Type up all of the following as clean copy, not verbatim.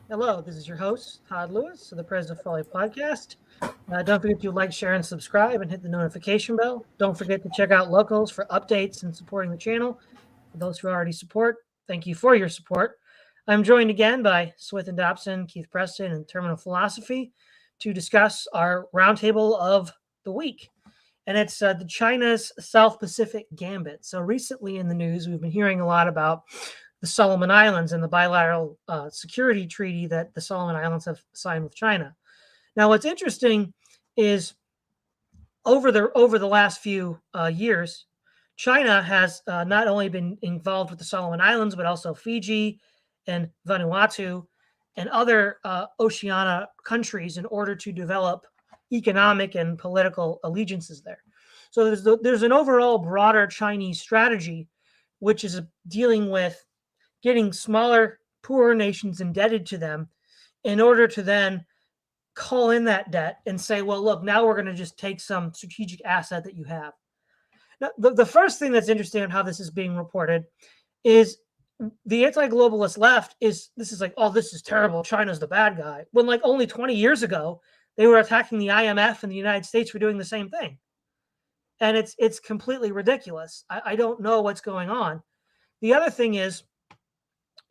Hello, this is your host, Todd Lewis of the President Folly podcast. Don't forget to like, share, and subscribe and hit the notification bell. Don't forget to check out Locals for updates and supporting the channel. For those who already support, thank you for your support. I'm joined again by Swithun, Dobson, Keith Preston, and Terminal Philosophy to discuss our roundtable of the week. And it's the China's South Pacific Gambit. So recently in the news, we've been hearing a lot about the Solomon Islands and the bilateral security treaty that the Solomon Islands have signed with China. Now, what's interesting is over the last few years, China has not only been involved with the Solomon Islands, but also Fiji and Vanuatu and other Oceania countries in order to develop economic and political allegiances there. So there's an overall broader Chinese strategy, which is dealing with getting smaller, poorer nations indebted to them in order to then call in that debt and say, well, look, now we're going to just take some strategic asset that you have. Now, the first thing that's interesting on how this is being reported is the anti-globalist left is like, oh, this is terrible. China's the bad guy. When like only 20 years ago, they were attacking the IMF and the United States for doing the same thing. And it's completely ridiculous. I don't know what's going on. The other thing is,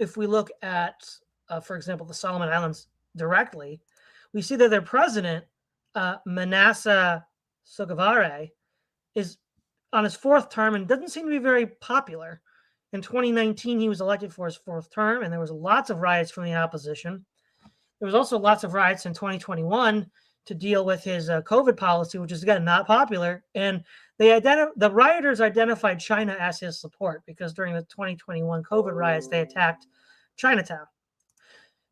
if we look at, for example, the Solomon Islands directly, we see that their president, Manasseh Sogavare, is on his fourth term and doesn't seem to be very popular. In 2019, he was elected for his fourth term, and there was lots of riots from the opposition. There was also lots of riots in 2021 to deal with his COVID policy, which is, again, not popular. And the rioters identified China as his support because during the 2021 COVID riots, they attacked Chinatown.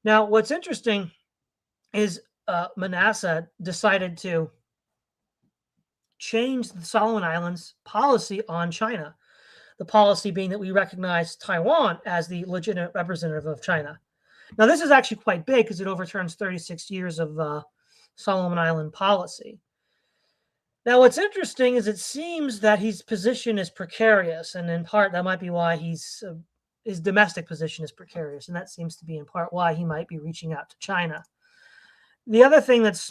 Now, what's interesting is Manasseh decided to change the Solomon Islands policy on China, the policy being that we recognize Taiwan as the legitimate representative of China. Now, this is actually quite big because it overturns 36 years of Solomon Island policy. Now, what's interesting is it seems that his position is precarious, and in part that might be why his domestic position is precarious, and that seems to be in part why he might be reaching out to China. The other thing that's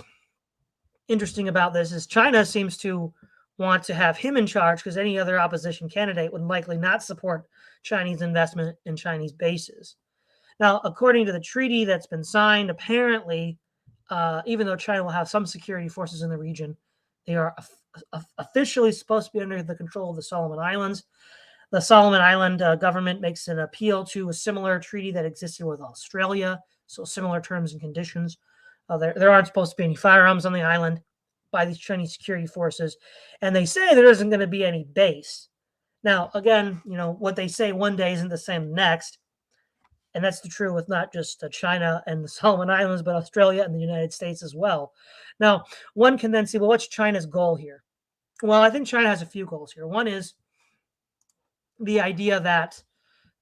interesting about this is China seems to want to have him in charge because any other opposition candidate would likely not support Chinese investment in Chinese bases. Now, according to the treaty that's been signed, apparently, even though China will have some security forces in the region, they are officially supposed to be under the control of the Solomon Islands. The Solomon Island government makes an appeal to a similar treaty that existed with Australia, so similar terms and conditions. There aren't supposed to be any firearms on the island by these Chinese security forces, and they say there isn't going to be any base. Now, again, what they say one day isn't the same next, and that's true with not just China and the Solomon Islands, but Australia and the United States as well. Now, one can then see, well, what's China's goal here? Well, I think China has a few goals here. One is the idea that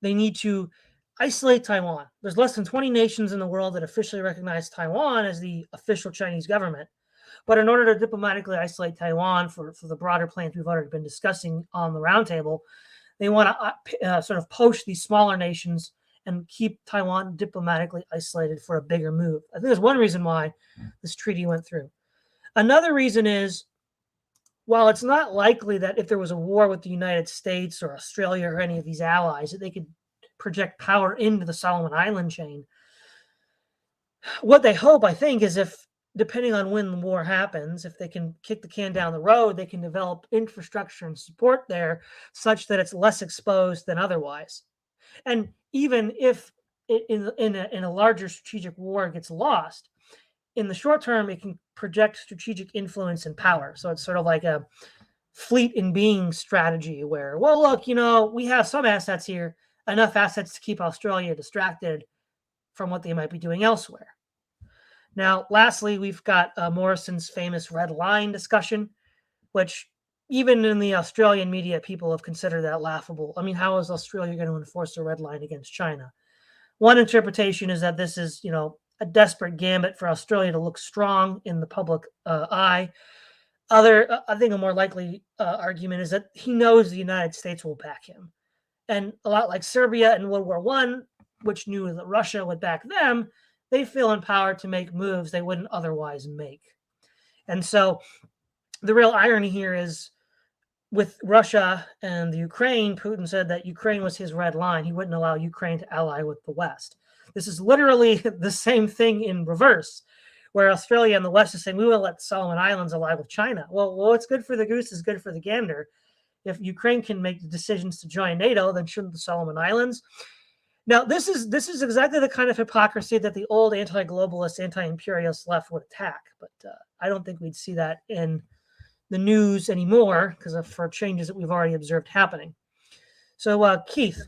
they need to isolate Taiwan. There's less than 20 nations in the world that officially recognize Taiwan as the official Chinese government. But in order to diplomatically isolate Taiwan for the broader plans we've already been discussing on the roundtable, they want to sort of poach these smaller nations and keep Taiwan diplomatically isolated for a bigger move. I think there's one reason why this treaty went through. Another reason is, while it's not likely that if there was a war with the United States or Australia or any of these allies, that they could project power into the Solomon Island chain, what they hope, I think, is if, depending on when the war happens, if they can kick the can down the road, they can develop infrastructure and support there such that it's less exposed than otherwise. And even if in a larger strategic war gets lost, in the short term, it can project strategic influence and power. So it's sort of like a fleet in being strategy where, well, look, we have some assets here, enough assets to keep Australia distracted from what they might be doing elsewhere. Now, lastly, we've got Morrison's famous red line discussion, which even in the Australian media, people have considered that laughable. I mean, how is Australia going to enforce a red line against China? One interpretation is that this is, a desperate gambit for Australia to look strong in the public eye. I think a more likely argument is that he knows the United States will back him. And a lot like Serbia in World War I, which knew that Russia would back them, they feel empowered to make moves they wouldn't otherwise make. And so the real irony here is with Russia and the Ukraine, Putin said that Ukraine was his red line. He wouldn't allow Ukraine to ally with the West. This is literally the same thing in reverse, where Australia and the West is saying, we will let Solomon Islands ally with China. Well, what's good for the goose is good for the gander. If Ukraine can make the decisions to join NATO, then shouldn't the Solomon Islands? Now, this is exactly the kind of hypocrisy that the old anti-globalist, anti-imperialist left would attack. But I don't think we'd see that in the news anymore because of for changes that we've already observed happening. So, Keith,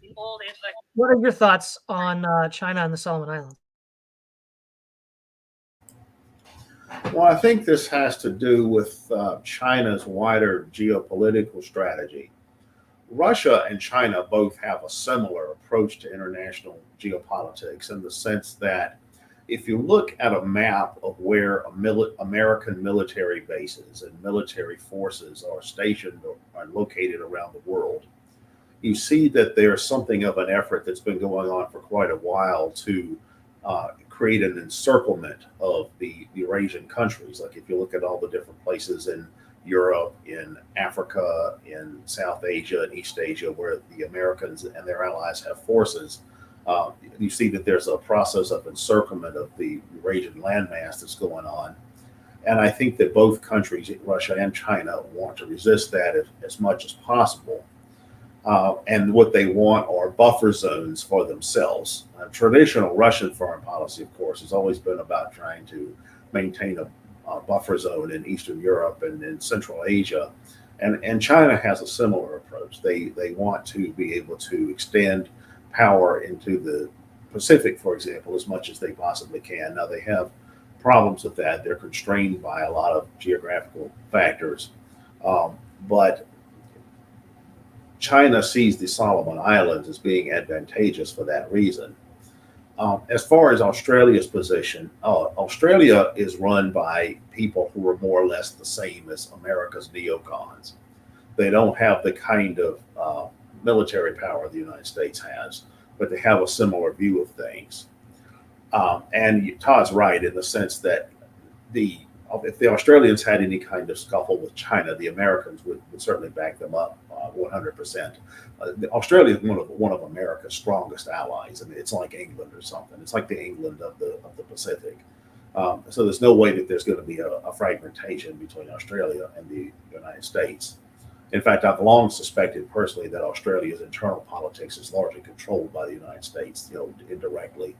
what are your thoughts on China and the Solomon Islands? Well, I think this has to do with China's wider geopolitical strategy. Russia and China both have a similar approach to international geopolitics in the sense that if you look at a map of where American military bases and military forces are stationed or are located around the world, you see that there's something of an effort that's been going on for quite a while to create an encirclement of the Eurasian countries. Like if you look at all the different places in Europe, in Africa, in South Asia, and East Asia, where the Americans and their allies have forces, you see that there's a process of encirclement of the Eurasian landmass that's going on. And I think that both countries, Russia and China, want to resist that as much as possible. And what they want are buffer zones for themselves. Traditional Russian foreign policy, of course, has always been about trying to maintain a buffer zone in Eastern Europe and in Central Asia. And China has a similar approach. They want to be able to extend power into the Pacific, for example, as much as they possibly can. Now, they have problems with that. They're constrained by a lot of geographical factors. But China sees the Solomon Islands as being advantageous for that reason. As far as Australia's position, Australia is run by people who are more or less the same as America's neocons. They don't have the kind of military power the United States has, but they have a similar view of things. And Todd's right in the sense that if the Australians had any kind of scuffle with China, the Americans would certainly back them up 100%. Australia is one of America's strongest allies. I mean, it's like England or something. It's like the England of the Pacific. So there's no way that there's going to be a fragmentation between Australia and the United States. In fact, I've long suspected personally that Australia's internal politics is largely controlled by the United States, indirectly.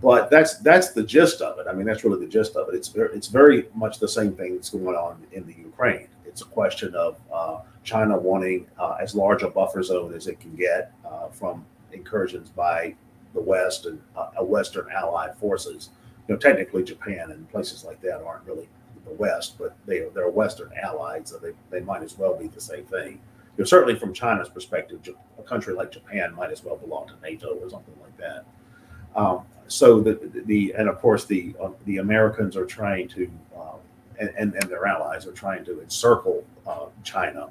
But that's the gist of it. I mean, that's really the gist of it. It's very much the same thing that's going on in the Ukraine. It's a question of China wanting as large a buffer zone as it can get from incursions by the West and Western allied forces. Technically Japan and places like that aren't really the West, but they're Western allies, so they might as well be the same thing. Certainly from China's perspective, a country like Japan might as well belong to NATO or something like that. So and of course the Americans are trying to and their allies are trying to encircle China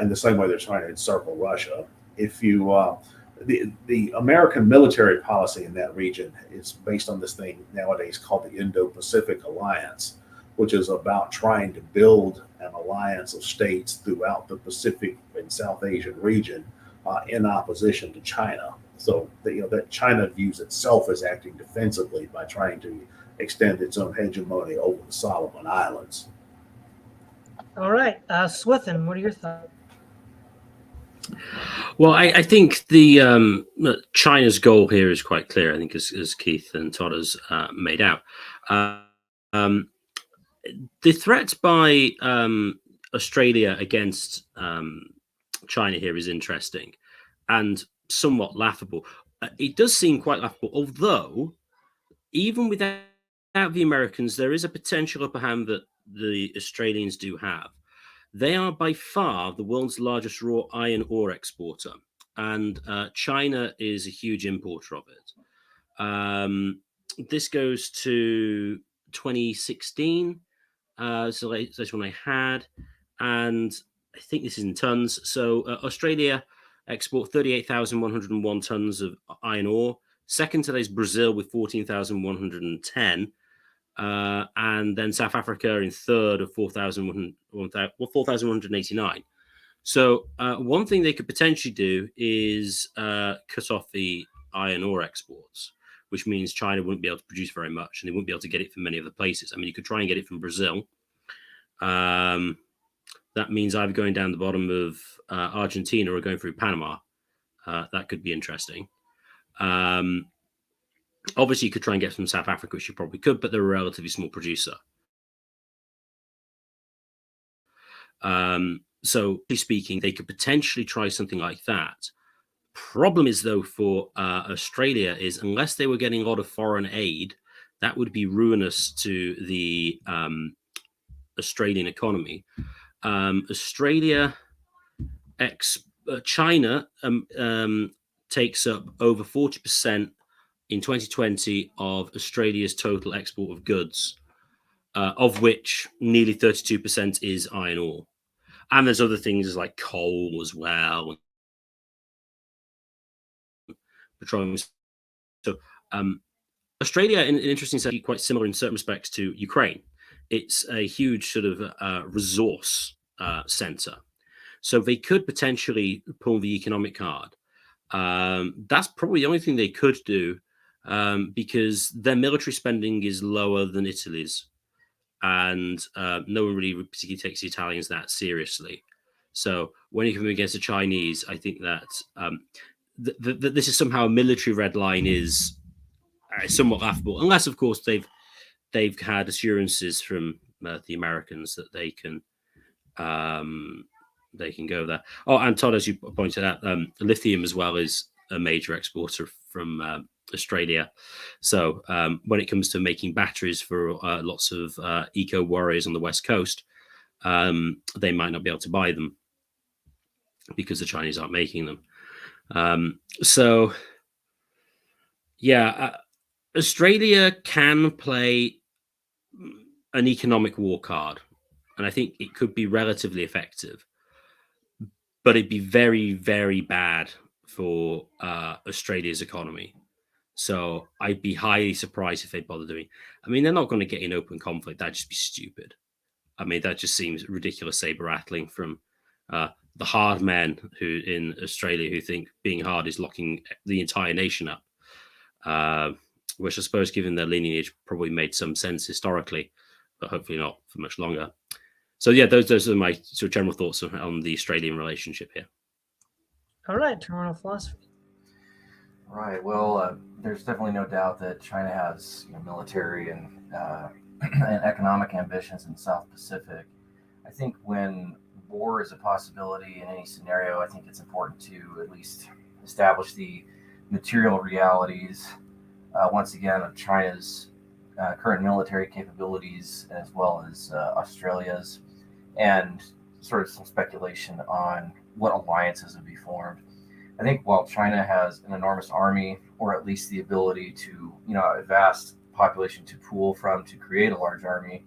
in the same way they're trying to encircle Russia. If you the American military policy in that region is based on this thing nowadays called the Indo-Pacific Alliance, which is about trying to build an alliance of states throughout the Pacific and South Asian region in opposition to China. So that China views itself as acting defensively by trying to extend its own hegemony over the Solomon Islands. All right, Swithun, what are your thoughts? Well, I think the China's goal here is quite clear. I think, as Keith and Todd has made out, the threat by Australia against China here is interesting and somewhat laughable. It does seem quite laughable, although even without the Americans, there is a potential upper hand that the Australians do have. They are by far the world's largest raw iron ore exporter, and China is a huge importer of it. This goes to 2016, so that's when I had, and I think this is in tons. So Australia export 38,101 tons of iron ore Second to that is Brazil with 14,110. And then South Africa in third of 4,189. So one thing they could potentially do is cut off the iron ore exports, which means China wouldn't be able to produce very much, and they wouldn't be able to get it from many other places. I mean, you could try and get it from Brazil. That means either going down the bottom of Argentina or going through Panama. That could be interesting. Obviously, you could try and get from South Africa, which you probably could, but they're a relatively small producer. So, speaking, they could potentially try something like that. Problem is, though, for Australia is unless they were getting a lot of foreign aid, that would be ruinous to the Australian economy. China takes up over 40% in 2020 of Australia's total export of goods, of which nearly 32% is iron ore. And there's other things like coal as well, petroleum. So Australia, in an interesting sense, quite similar in certain respects to Ukraine. It's a huge sort of resource center. So they could potentially pull the economic card. That's probably the only thing they could do, because their military spending is lower than Italy's. And no one really particularly takes the Italians that seriously. So when you come against the Chinese, I think that this is somehow a military red line is somewhat laughable, unless, of course, they've had assurances from the Americans that they can go there. Oh, and Todd, as you pointed out, lithium as well is a major exporter from Australia. So when it comes to making batteries for lots of eco warriors on the West Coast, they might not be able to buy them because the Chinese aren't making them. So yeah, Australia can play an economic war card, and I think it could be relatively effective, but it'd be very, very bad for Australia's economy. So I'd be highly surprised if they bother doing. I mean, they're not going to get in open conflict. That'd just be stupid. I mean, that just seems ridiculous saber rattling from the hard men who in Australia who think being hard is locking the entire nation up, which I suppose, given their lineage, probably made some sense historically, but hopefully not for much longer. So yeah, those are my sort of general thoughts on the Australian relationship here. All right, terminal philosophy. Right. Well, there's definitely no doubt that China has military and and economic ambitions in the South Pacific. I think when war is a possibility in any scenario, I think it's important to at least establish the material realities, once again, of China's current military capabilities as well as Australia's, and sort of some speculation on what alliances would be formed. I think while China has an enormous army, or at least the ability to, a vast population to pool from to create a large army,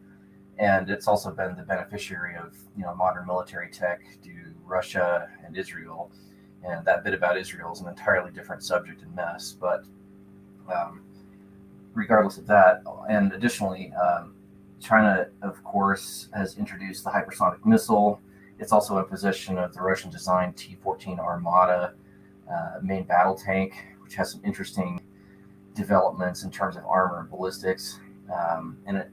and it's also been the beneficiary of, modern military tech to Russia and Israel. And that bit about Israel is an entirely different subject and mess. But regardless of that, and additionally, China, of course, has introduced the hypersonic missile. It's also in possession of the Russian-designed T-14 Armada main battle tank, which has some interesting developments in terms of armor and ballistics. And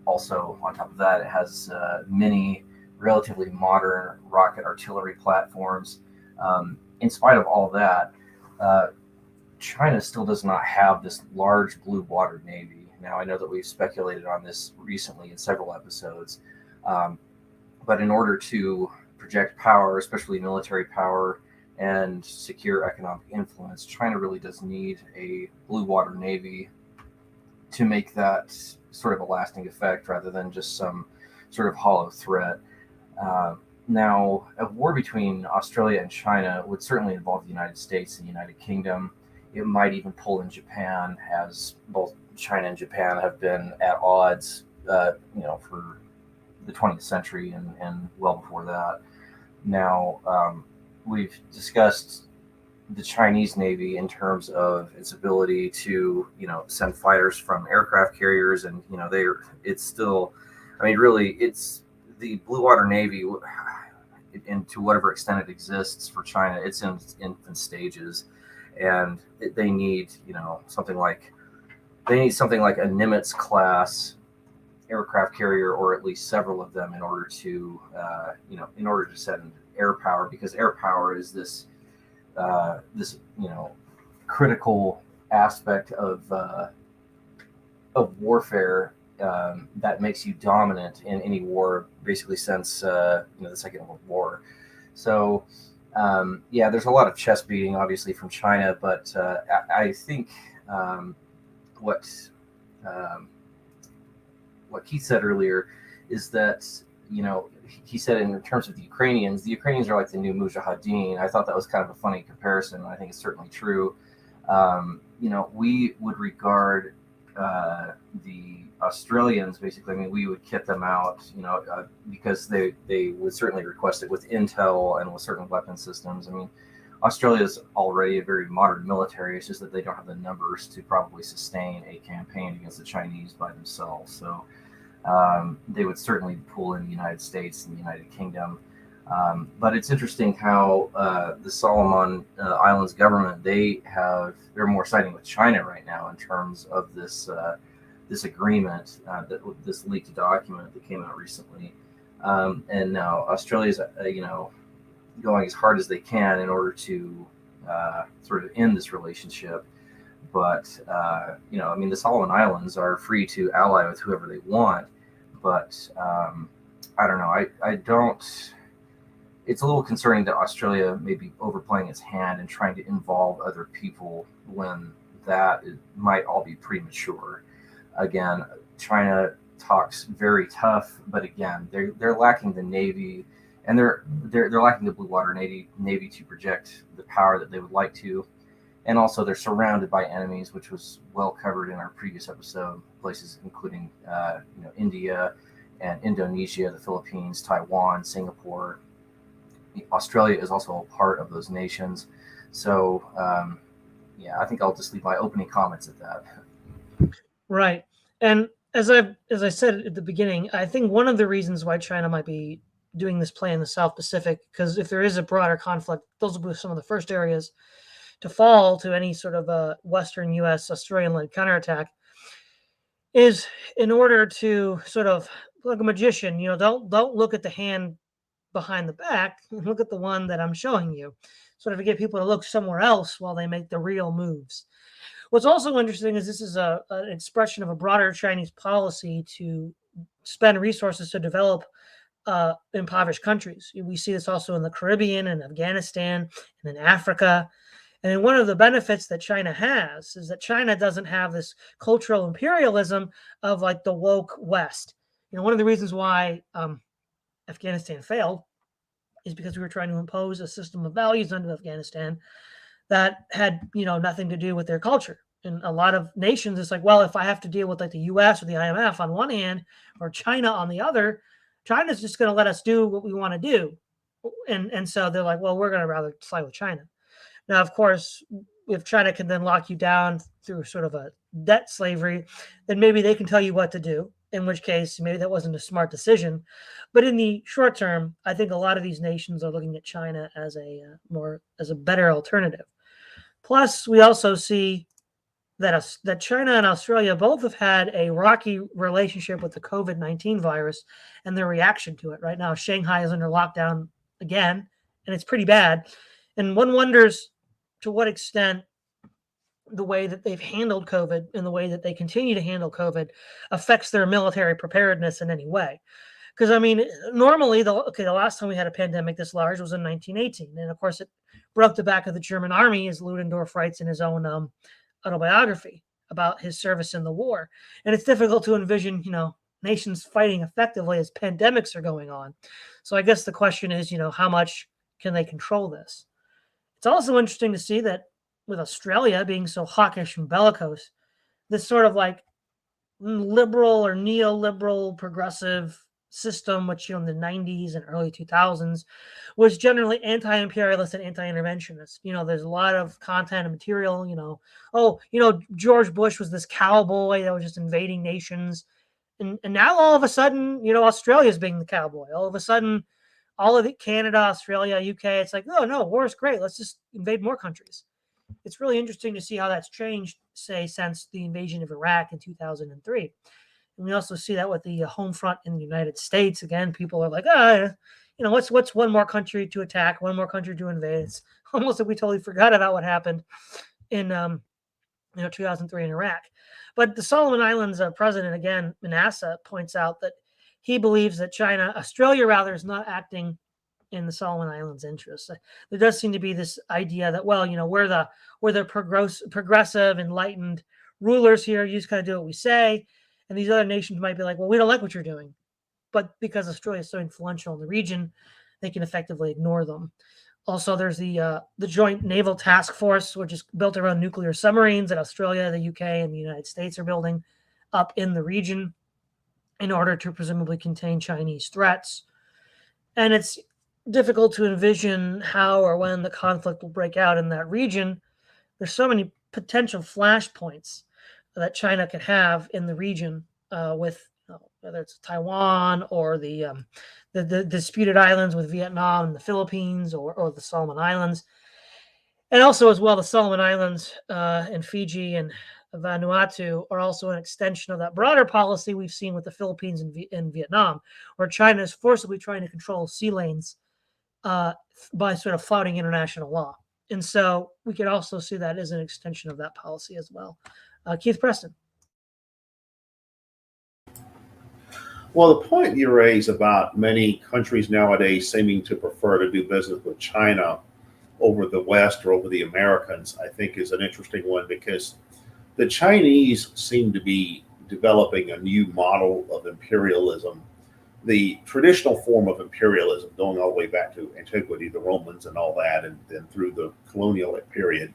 also, on top of that, it has many relatively modern rocket artillery platforms. In spite of all that, China still does not have this large blue water navy. Now, I know that we've speculated on this recently in several episodes, but in order to project power, especially military power, and secure economic influence, China really does need a blue water navy to make that sort of a lasting effect rather than just some sort of hollow threat. Now, a war between Australia and China would certainly involve the United States and the United Kingdom. It might even pull in Japan, as both China and Japan have been at odds, for the 20th century and well before that. Now, we've discussed the Chinese Navy in terms of its ability to, send fighters from aircraft carriers, and it's still, I mean, really, it's the Blue Water Navy, and to whatever extent it exists for China, it's in its infant stages, and they need, something like a Nimitz class aircraft carrier, or at least several of them, in order to send air power, because air power is this critical aspect of warfare that makes you dominant in any war, basically since the Second World War. So there's a lot of chest beating, obviously, from China, but I think what Keith said earlier is that, he said in terms of the Ukrainians are like the new Mujahideen. I thought that was kind of a funny comparison. I think it's certainly true. We would regard the Australians, basically, I mean, we would kit them out, because they would certainly request it with intel and with certain weapon systems. I mean, Australia is already a very modern military. It's just that they don't have the numbers to probably sustain a campaign against the Chinese by themselves. So they would certainly pull in the United States and the United Kingdom. But it's interesting how the Solomon Islands government, they're more siding with China right now in terms of this agreement, this leaked document that came out recently. And now Australia's going as hard as they can in order to sort of end this relationship. But I mean, the Solomon Islands are free to ally with whoever they want. But I don't know. I don't. It's a little concerning that Australia may be overplaying its hand and trying to involve other people when that might all be premature. Again, China talks very tough, but again, they're lacking the Navy, and they're lacking the Blue Water Navy to project the power that they would like to. And also, they're surrounded by enemies, which was well covered in our previous episode. Places including, India and Indonesia, the Philippines, Taiwan, Singapore. Australia is also a part of those nations. So, I think I'll just leave my opening comments at that. Right. And as I said at the beginning, I think one of the reasons why China might be doing this play in the South Pacific, because if there is a broader conflict, those will be some of the first areas to fall to any sort of a Western U.S. Australian-led counterattack, is in order to sort of, like a magician, don't look at the hand behind the back, look at the one that I'm showing you, sort of to get people to look somewhere else while they make the real moves. What's also interesting is this is an expression of a broader Chinese policy to spend resources to develop impoverished countries. We see this also in the Caribbean and Afghanistan and in Africa. And then one of the benefits that China has is that China doesn't have this cultural imperialism of like the woke West. One of the reasons why Afghanistan failed is because we were trying to impose a system of values under Afghanistan that had, nothing to do with their culture. And a lot of nations, it's like, well, if I have to deal with like the US or the IMF on one hand or China on the other, China's just going to let us do what we want to do. And so they're like, well, we're going to rather side with China. Now, of course, if China can then lock you down through sort of a debt slavery, then maybe they can tell you what to do, in which case maybe that wasn't a smart decision. But in the short term, I think a lot of these nations are looking at China as a better alternative. Plus, we also see that China and Australia both have had a rocky relationship with the COVID-19 virus and their reaction to it. Right now, Shanghai is under lockdown again, and it's pretty bad. And one wonders to what extent the way that they've handled COVID and the way that they continue to handle COVID affects their military preparedness in any way. Because, I mean, normally, the last time we had a pandemic this large was in 1918. And, of course, it broke the back of the German army, as Ludendorff writes in his own autobiography about his service in the war. And it's difficult to envision, nations fighting effectively as pandemics are going on. So I guess the question is, how much can they control this? It's also interesting to see that with Australia being so hawkish and bellicose, this sort of like liberal or neoliberal progressive system, which in the 90s and early 2000s was generally anti-imperialist and anti-interventionist. There's a lot of content and material. George Bush was this cowboy that was just invading nations, and now all of a sudden, Australia's being the cowboy. All of a sudden, all of it, Canada, Australia, UK, it's like, oh no, war is great. Let's just invade more countries. It's really interesting to see how that's changed, say, since the invasion of Iraq in 2003. And we also see that with the home front in the United States. Again, people are like, what's one more country to attack, one more country to invade? It's almost like we totally forgot about what happened in 2003 in Iraq. But the Solomon Islands president, again, Manasseh, points out that he believes that Australia rather, is not acting in the Solomon Islands' interests. There does seem to be this idea that, we're the progressive, enlightened rulers here. You just kind of do what we say. And these other nations might be like, well, we don't like what you're doing. But because Australia is so influential in the region, they can effectively ignore them. Also, there's the Joint Naval Task Force, which is built around nuclear submarines that Australia, the UK, and the United States are building up in the region in order to presumably contain Chinese threats. And it's difficult to envision how or when the conflict will break out in that region. There's so many potential flashpoints that China could have in the region with whether it's Taiwan or the disputed islands with Vietnam and the Philippines or the Solomon Islands. And also as well, the Solomon Islands and Fiji and Vanuatu are also an extension of that broader policy we've seen with the Philippines and Vietnam, where China is forcibly trying to control sea lanes by sort of flouting international law. And so we could also see that as an extension of that policy as well. Keith Preston. Well, the point you raise about many countries nowadays seeming to prefer to do business with China over the West or over the Americans, I think is an interesting one, because the Chinese seem to be developing a new model of imperialism. The traditional form of imperialism, going all the way back to antiquity, the Romans and all that, and then through the colonial period,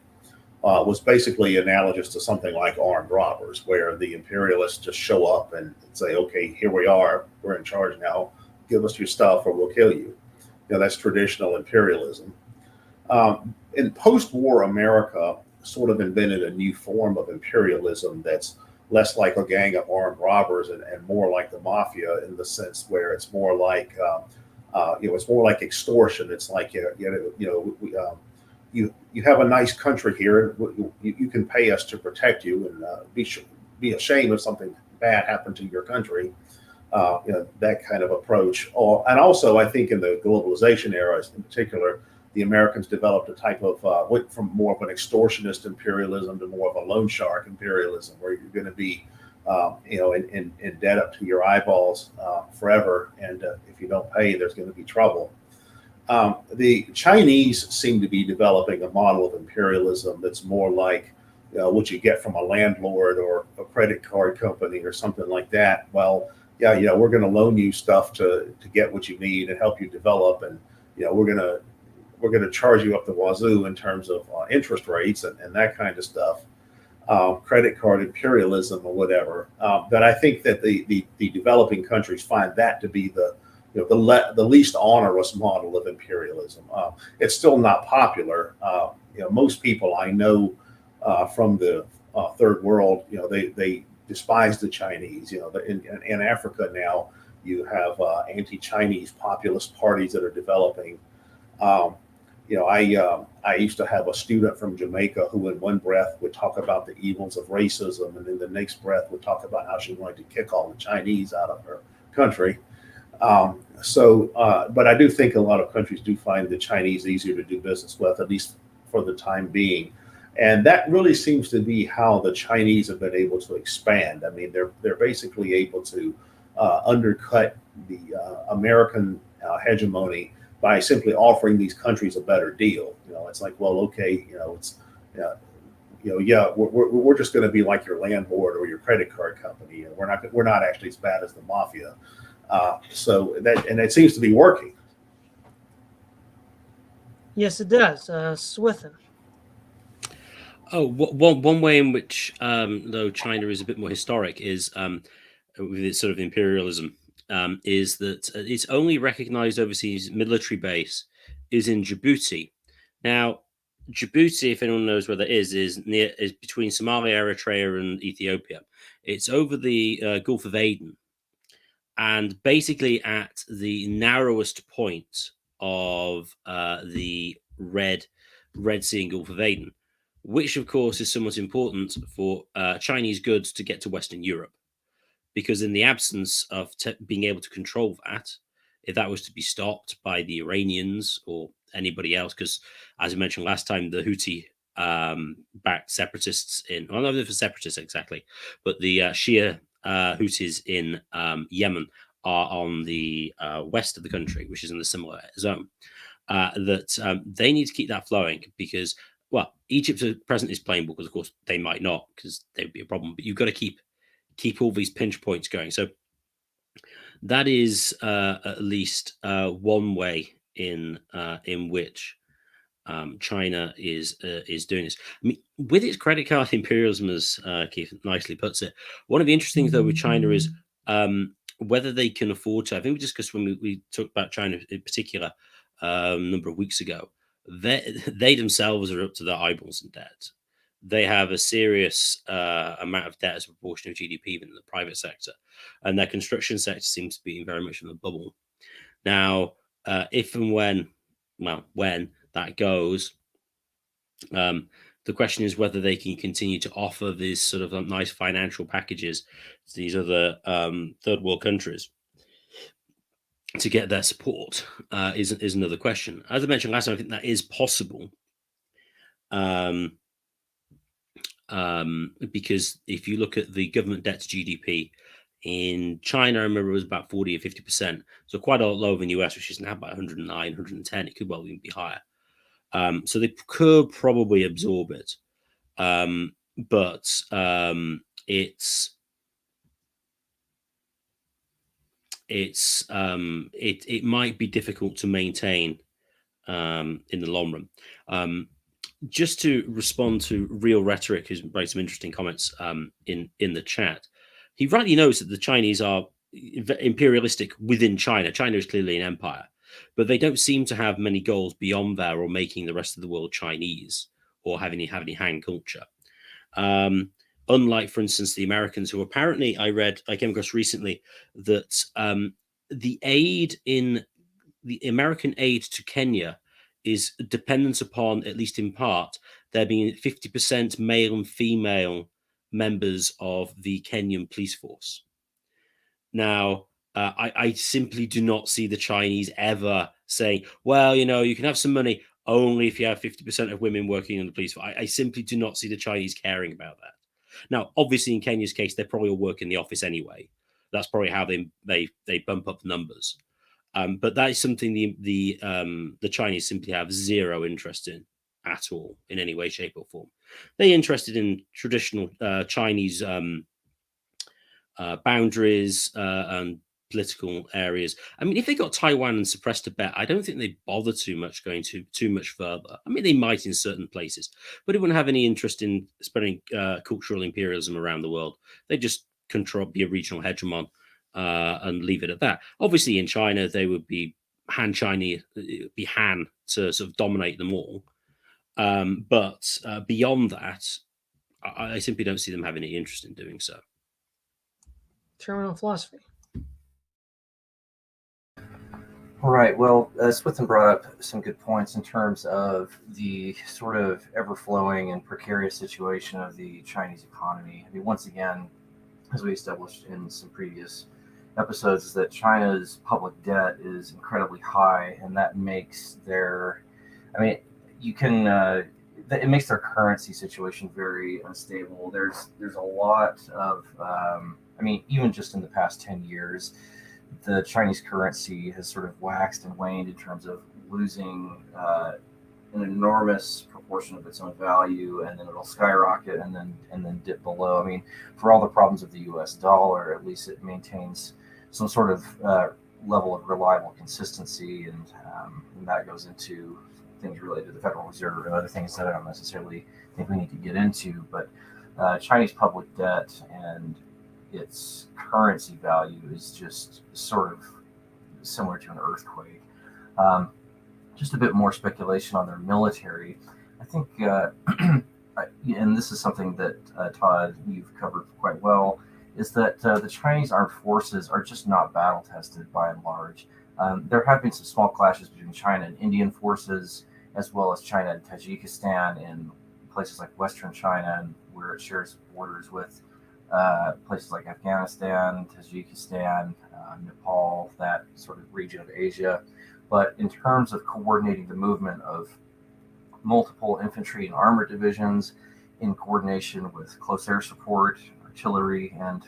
was basically analogous to something like armed robbers, where the imperialists just show up and say, okay, here we are, we're in charge now, give us your stuff or we'll kill you. That's traditional imperialism. In post-war America sort of invented a new form of imperialism that's less like a gang of armed robbers and more like the mafia, in the sense where it's more like it's more like extortion. It's like you have a nice country here. You can pay us to protect you and be ashamed if something bad happened to your country. That kind of approach. And also, I think in the globalization era, in particular, the Americans developed a type of went from more of an extortionist imperialism to more of a loan shark imperialism, where you're going to be in debt up to your eyeballs forever, and if you don't pay, there's going to be trouble. The Chinese seem to be developing a model of imperialism that's more like what you get from a landlord or a credit card company or something like that. Well, we're going to loan you stuff to get what you need and help you develop, and we're going to charge you up the wazoo in terms of interest rates and that kind of stuff. Credit card imperialism or whatever. But I think that the developing countries find that to be the least onerous model of imperialism. It's still not popular. Most people I know from the third world, they despise the Chinese. In Africa now, you have anti-Chinese populist parties that are developing. I used to have a student from Jamaica who in one breath would talk about the evils of racism, and in the next breath would talk about how she wanted to kick all the Chinese out of her country. But I do think a lot of countries do find the Chinese easier to do business with, at least for the time being. And that really seems to be how the Chinese have been able to expand. I mean, they're basically able to undercut the American hegemony by simply offering these countries a better deal. It's like, well, okay, we're just going to be like your landlord or your credit card company, and we're not actually as bad as the mafia. So it seems to be working. Yes, it does. Swithun. Oh, one way in which, though China is a bit more historic, is with its sort of imperialism. is that its only recognized overseas military base is in Djibouti. Now, Djibouti, if anyone knows where that is between Somalia, Eritrea, and Ethiopia. It's over the Gulf of Aden, and basically at the narrowest point of the Red Sea and Gulf of Aden, which of course is somewhat important for Chinese goods to get to Western Europe, because in the absence of being able to control that, if that was to be stopped by the Iranians or anybody else, because as I mentioned last time, the Houthi backed separatists well, not for separatists exactly, but the Shia Houthis in Yemen are on the west of the country, which is in a similar zone. They need to keep that flowing because, well, Egypt at present is playing ball because, of course, they might not, because they would be a problem. But you've got to keep all these pinch points going. So that is at least one way in which China is doing this. I mean, with its credit card imperialism, as Keith nicely puts it, one of the interesting things though with China is whether they can afford to. I think we discussed when we talked about China in particular a number of weeks ago. They themselves are up to their eyeballs in debt. They have a serious amount of debt as a proportion of GDP even in the private sector, and their construction sector seems to be very much in a bubble. Now, if and when that goes, the question is whether they can continue to offer these sort of nice financial packages to these other third world countries to get their support is another question. As I mentioned last time, I think that is possible. Because if you look at the government debt to GDP in China, I remember it was about 40 or 50%. So quite a lot lower than the US, which is now about 109, 110. It could well even be higher. So they could probably absorb it. But it might be difficult to maintain in the long run. Just to respond to Real Rhetoric, who's made some interesting comments in the chat, he rightly knows that the Chinese are imperialistic within China. China is clearly an empire, but they don't seem to have many goals beyond there or making the rest of the world Chinese or have any Han culture. Unlike, for instance, the Americans, who apparently I came across recently that the American aid to Kenya is dependent upon, at least in part, there being 50% male and female members of the Kenyan police force. Now, I simply do not see the Chinese ever saying, well, you can have some money only if you have 50% of women working in the police force. I simply do not see the Chinese caring about that. Now, obviously, in Kenya's case, they probably all work in the office anyway. That's probably how they bump up the numbers. But that is something the Chinese simply have zero interest in at all, in any way, shape, or form. They're interested in traditional Chinese boundaries and political areas. I mean, if they got Taiwan and suppressed Tibet, I don't think they'd bother too much going too much further. I mean, they might in certain places, but they wouldn't have any interest in spreading cultural imperialism around the world. They just be a regional hegemon. And leave it at that. Obviously, in China, they would be Han Chinese, be Han to sort of dominate them all. But beyond that, I simply don't see them having any interest in doing so. Terminal philosophy. All right. Well, Swithun brought up some good points in terms of the sort of ever-flowing and precarious situation of the Chinese economy. I mean, once again, as we established in some previous episodes, is that China's public debt is incredibly high, and that makes it makes their currency situation very unstable. There's a lot of, even just in the past 10 years, the Chinese currency has sort of waxed and waned in terms of losing an enormous proportion of its own value, and then it'll skyrocket and then dip below. I mean, for all the problems of the U.S. dollar, at least it maintains some sort of level of reliable consistency, and that goes into things related to the Federal Reserve and other things that I don't necessarily think we need to get into. But Chinese public debt and its currency value is just sort of similar to an earthquake. Just a bit more speculation on their military. I think, and this is something that Todd, you've covered quite well, is that the Chinese armed forces are just not battle tested by and large. There have been some small clashes between China and Indian forces, as well as China and Tajikistan in places like Western China, and where it shares borders with places like Afghanistan, Tajikistan, Nepal, that sort of region of Asia. But in terms of coordinating the movement of multiple infantry and armored divisions in coordination with close air support, artillery, and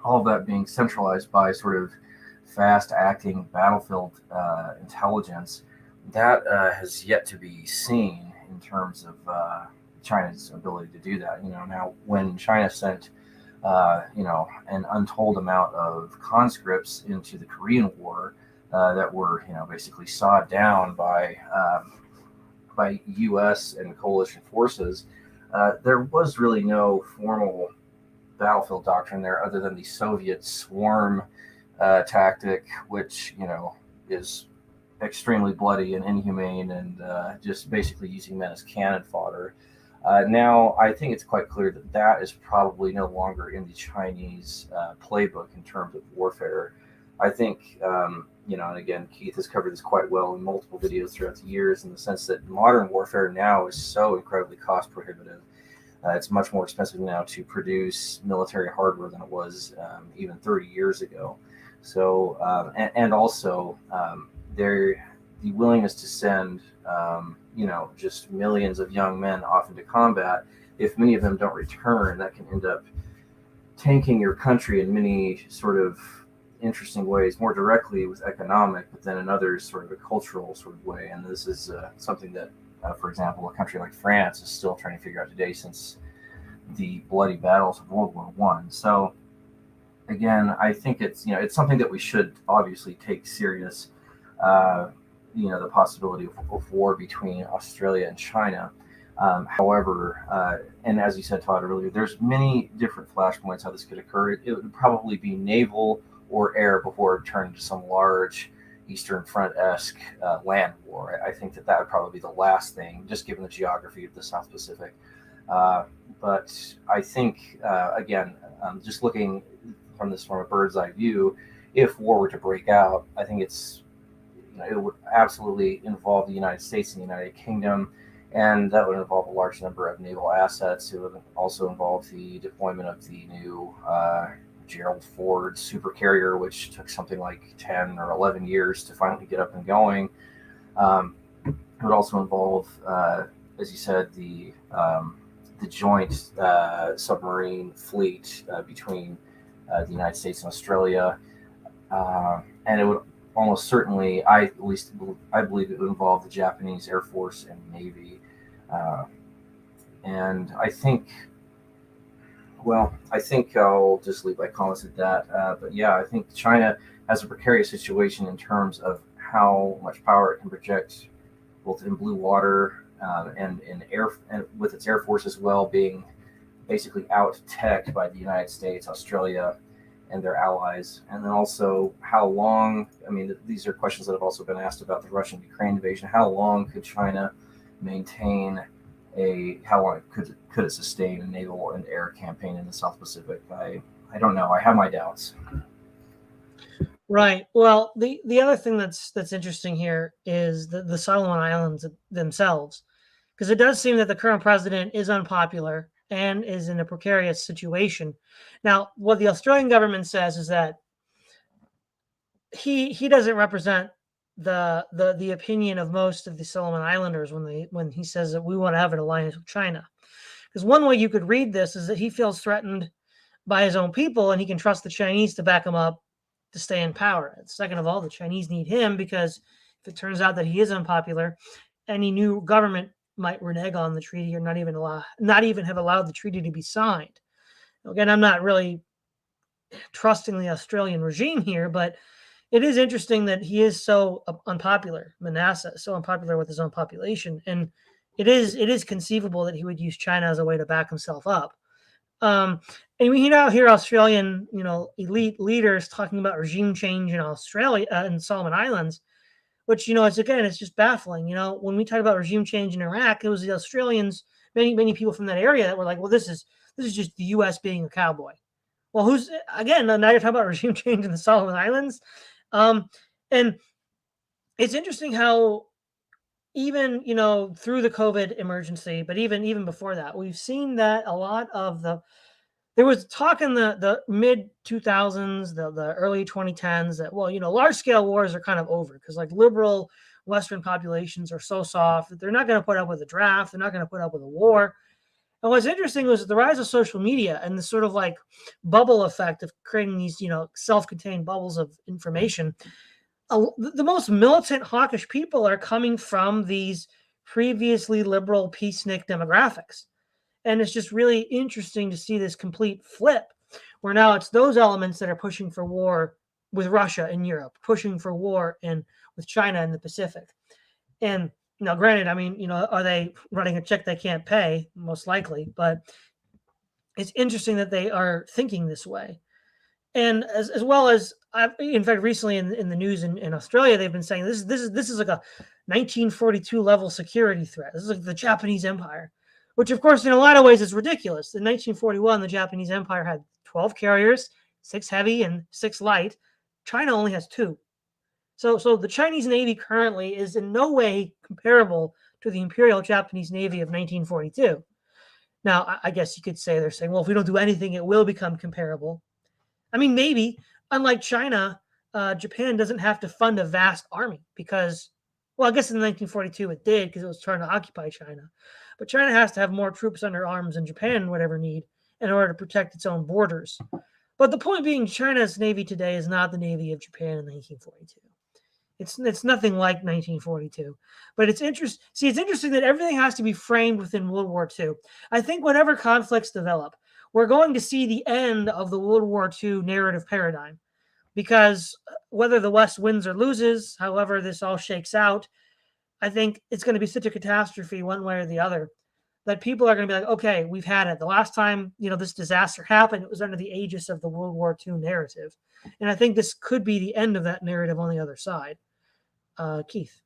all of that being centralized by sort of fast-acting battlefield intelligence, that has yet to be seen in terms of China's ability to do that. Now when China sent an untold amount of conscripts into the Korean War that were basically sawed down by U.S. and coalition forces, there was really no formal battlefield doctrine there other than the Soviet swarm tactic, which is extremely bloody and inhumane, and just basically using men as cannon fodder. Now, I think it's quite clear that that is probably no longer in the Chinese playbook in terms of warfare. I think, and again, Keith has covered this quite well in multiple videos throughout the years, in the sense that modern warfare now is so incredibly cost prohibitive. It's much more expensive now to produce military hardware than it was even 30 years ago. So, and also, the willingness to send, just millions of young men off into combat, if many of them don't return, that can end up tanking your country in many sort of interesting ways, more directly with economic, but then in others sort of a cultural sort of way. And this is something that, for example, a country like France is still trying to figure out today, since the bloody battles of World War I. So again, I think it's something that we should obviously take serious. The possibility of war between Australia and China. However, and as you said, Todd, earlier, there's many different flashpoints how this could occur. It would probably be naval or air before it turned into some large Eastern Front-esque land war. I think that would probably be the last thing, just given the geography of the South Pacific. But I think, again, just looking from a bird's eye view, if war were to break out, I think it would absolutely involve the United States and the United Kingdom, and that would involve a large number of naval assets. It would also involve the deployment of the new Gerald Ford supercarrier, which took something like 10 or 11 years to finally get up and going. It would also involve, as you said, the joint submarine fleet between the United States and Australia, and it would almost certainly, I believe it would involve the Japanese Air Force and Navy. And I think I'll just leave my comments at that. But yeah, I think China has a precarious situation in terms of how much power it can project, both in blue water and in air, and with its Air Force as well, being basically out-teched by the United States, Australia, and their allies. And then also how long, these are questions that have also been asked about the Russian-Ukraine invasion. How long could China maintain how long could it sustain a naval and air campaign in the South Pacific? I don't know. I have my doubts. Right. Well, the other thing that's interesting here is the Solomon Islands themselves, because it does seem that the current president is unpopular and is in a precarious situation. Now, what the Australian government says is that he doesn't represent the opinion of most of the Solomon Islanders when he says that we want to have an alliance with China. Because one way you could read this is that he feels threatened by his own people, and he can trust the Chinese to back him up to stay in power. And second of all, the Chinese need him, because if it turns out that he is unpopular, any new government might renege on the treaty or not even have allowed the treaty to be signed. Again, I'm not really trusting the Australian regime here, but it is interesting that he is so unpopular, Manasseh, so unpopular with his own population. And it is conceivable that he would use China as a way to back himself up. And we now hear Australian, elite leaders talking about regime change in Australia and Solomon Islands, which, it's just baffling. When we talk about regime change in Iraq, it was the Australians, many people from that area that were like, well, this is just the U.S. being a cowboy. Well, now you're talking about regime change in the Solomon Islands. And it's interesting how even, through the COVID emergency, but even before that, we've seen that a lot of there was talk in the mid 2000s, the early 2010s that, large scale wars are kind of over because like liberal Western populations are so soft that they're not going to put up with a draft. They're not going to put up with a war. And what's interesting was the rise of social media and the sort of like bubble effect of creating these, self-contained bubbles of information. The most militant, hawkish people are coming from these previously liberal peacenik demographics. And it's just really interesting to see this complete flip where now it's those elements that are pushing for war with Russia in Europe, pushing for war with China in the Pacific. And now, granted, are they running a check they can't pay? Most likely, but it's interesting that they are thinking this way. And as well as, in fact, recently in the news in Australia, they've been saying this is like a 1942 level security threat. This is like the Japanese Empire, which, of course, in a lot of ways is ridiculous. In 1941, the Japanese Empire had 12 carriers, 6 heavy and 6 light. China only has 2. So the Chinese Navy currently is in no way comparable to the Imperial Japanese Navy of 1942. Now, I guess you could say they're saying, well, if we don't do anything, it will become comparable. Maybe. Unlike China, Japan doesn't have to fund a vast army because, well, I guess in 1942 it did because it was trying to occupy China. But China has to have more troops under arms than Japan would ever need in order to protect its own borders. But the point being, China's Navy today is not the Navy of Japan in 1942. It's nothing like 1942. But it's interesting that everything has to be framed within World War II. I think whenever conflicts develop, we're going to see the end of the World War II narrative paradigm because whether the West wins or loses, however this all shakes out, I think it's going to be such a catastrophe one way or the other that people are going to be like, okay, we've had it. The last time, this disaster happened, it was under the aegis of the World War II narrative. And I think this could be the end of that narrative on the other side. Keith.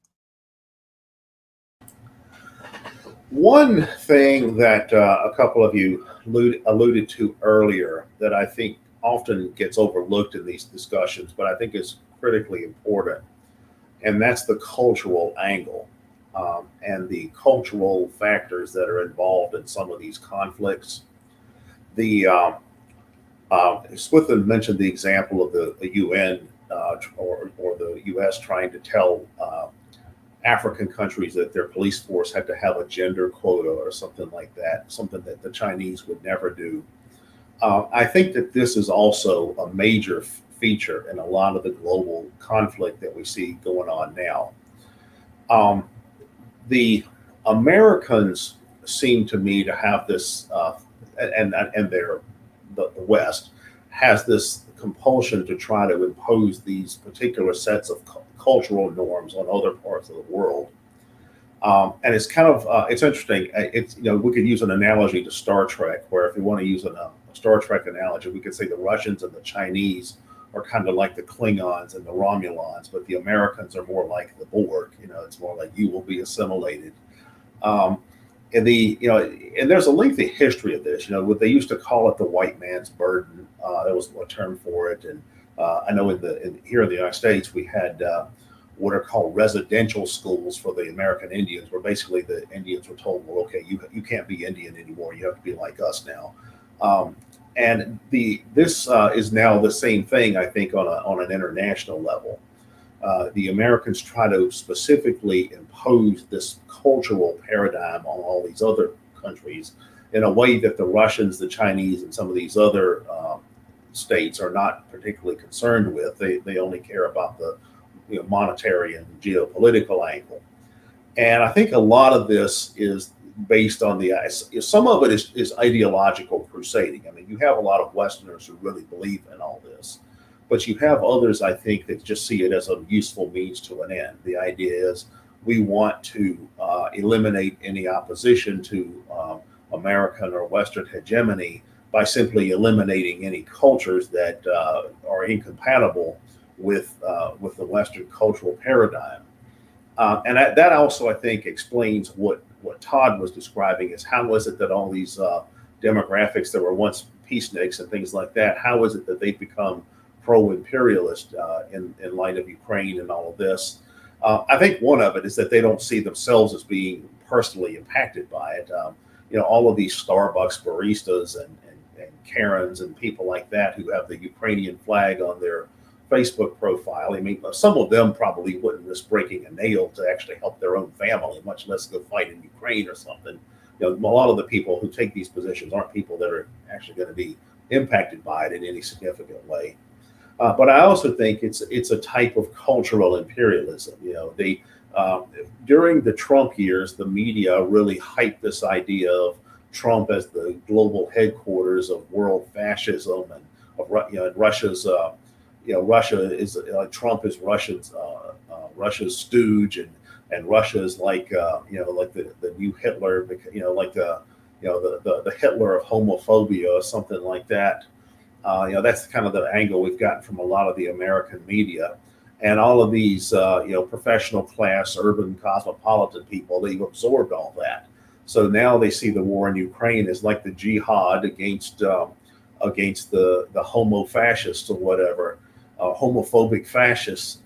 One thing that a couple of you alluded to earlier that I think often gets overlooked in these discussions, but I think is critically important, and that's the cultural angle and the cultural factors that are involved in some of these conflicts. Swithun mentioned the example of the UN or the US trying to tell African countries that their police force had to have a gender quota or something like that, something that the Chinese would never do. I think that this is also a major feature in a lot of the global conflict that we see going on now. The Americans seem to me to have this, and the West has this compulsion to try to impose these particular sets of cultural norms on other parts of the world. And it's kind of, it's interesting. We could use an analogy to Star Trek, where if you want to use a Star Trek analogy, we could say the Russians and the Chinese are kind of like the Klingons and the Romulans, but the Americans are more like the Borg. It's more like you will be assimilated. And there's a lengthy history of this. What they used to call it the white man's burden. That was a term for it. And I know here in the United States, we had what are called residential schools for the American Indians, where basically the Indians were told, well, okay, you can't be Indian anymore. You have to be like us now. And this is now the same thing, I think, on an international level. The Americans try to specifically impose this cultural paradigm on all these other countries in a way that the Russians, the Chinese, and some of these other states are not particularly concerned with. They only care about the monetary and geopolitical angle. And I think a lot of this is based on some of it is ideological crusading. You have a lot of Westerners who really believe in all this, but you have others, I think, that just see it as a useful means to an end. The idea is we want to eliminate any opposition to American or Western hegemony by simply eliminating any cultures that are incompatible with the Western cultural paradigm. And that also, I think, explains what Todd was describing as how was it that all these demographics that were once peaceniks and things like that, how is it that they've become pro-imperialist in light of Ukraine and all of this? I think one of it is that they don't see themselves as being personally impacted by it. All of these Starbucks baristas and Karens and people like that who have the Ukrainian flag on their Facebook profile. I mean, some of them probably wouldn't risk breaking a nail to actually help their own family, much less go fight in Ukraine or something. A lot of the people who take these positions aren't people that are actually going to be impacted by it in any significant way. But I also think it's a type of cultural imperialism. During the Trump years, the media really hyped this idea of Trump as the global headquarters of world fascism and of Russia's. Russia is Trump is Russia's stooge, and Russia is like the new Hitler, the Hitler of homophobia or something like that. That's kind of the angle we've gotten from a lot of the American media, and all of these professional class, urban cosmopolitan people. They've absorbed all that, so now they see the war in Ukraine as like the jihad against the homo fascists or whatever. Homophobic fascists.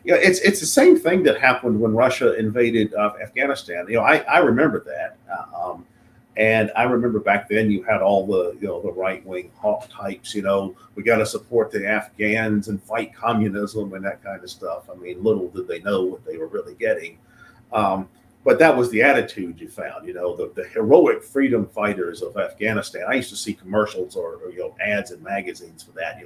It's the same thing that happened when Russia invaded Afghanistan. I remember that, and I remember back then you had all the right wing hawk types. We got to support the Afghans and fight communism and that kind of stuff. I mean, little did they know what they were really getting. But that was the attitude you found. The heroic freedom fighters of Afghanistan. I used to see commercials or ads in magazines for that.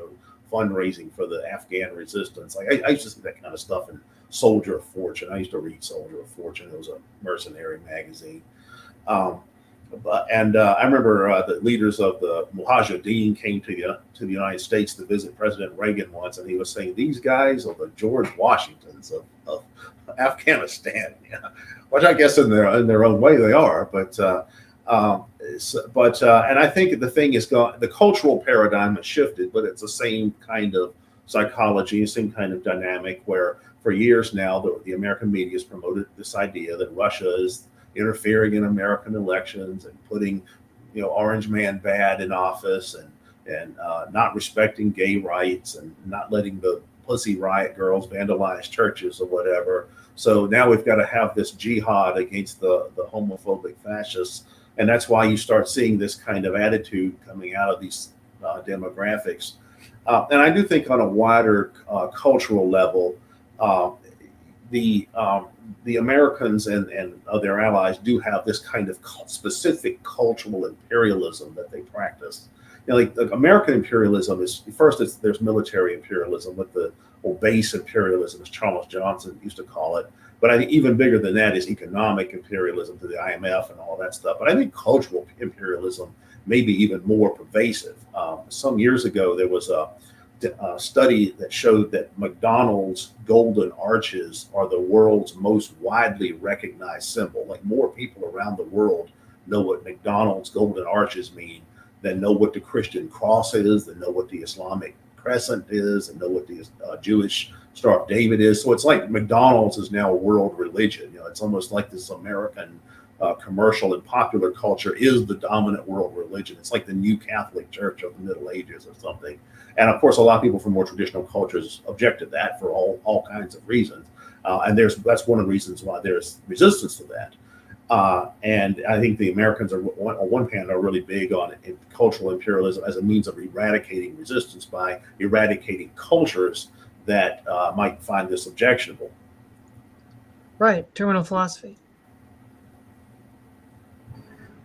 Fundraising for the Afghan resistance. I used to see that kind of stuff in Soldier of Fortune. I used to read Soldier of Fortune. It was a mercenary magazine. I remember the leaders of the Mujahideen came to the United States to visit President Reagan once, and he was saying, these guys are the George Washingtons of Afghanistan, which I guess in their own way they are, but and I think the thing is the cultural paradigm has shifted, but it's the same kind of psychology, same kind of dynamic where for years now the American media has promoted this idea that Russia is interfering in American elections and putting Orange Man bad in office and not respecting gay rights and not letting the Pussy Riot girls vandalize churches or whatever. So now we've got to have this jihad against the homophobic fascists. And that's why you start seeing this kind of attitude coming out of these demographics. And I do think on a wider cultural level, the Americans and their allies do have this kind of specific cultural imperialism that they practice. Like American imperialism is there's military imperialism with the base imperialism, as Charles Johnson used to call it. But I think even bigger than that is economic imperialism to the IMF and all that stuff. But I think cultural imperialism may be even more pervasive. Some years ago, there was a study that showed that McDonald's golden arches are the world's most widely recognized symbol. Like more people around the world know what McDonald's golden arches mean than know what the Christian cross is, than know what the Islamic crescent is, and know what the Jewish Star of David is. So it's like McDonald's is now a world religion. It's almost like this American commercial and popular culture is the dominant world religion. It's like the new Catholic Church of the Middle Ages or something. And of course, a lot of people from more traditional cultures object to that for all kinds of reasons. And that's one of the reasons why there's resistance to that. And I think the Americans on one hand are really big on cultural imperialism as a means of eradicating resistance by eradicating cultures that might find this objectionable. Right, terminal philosophy.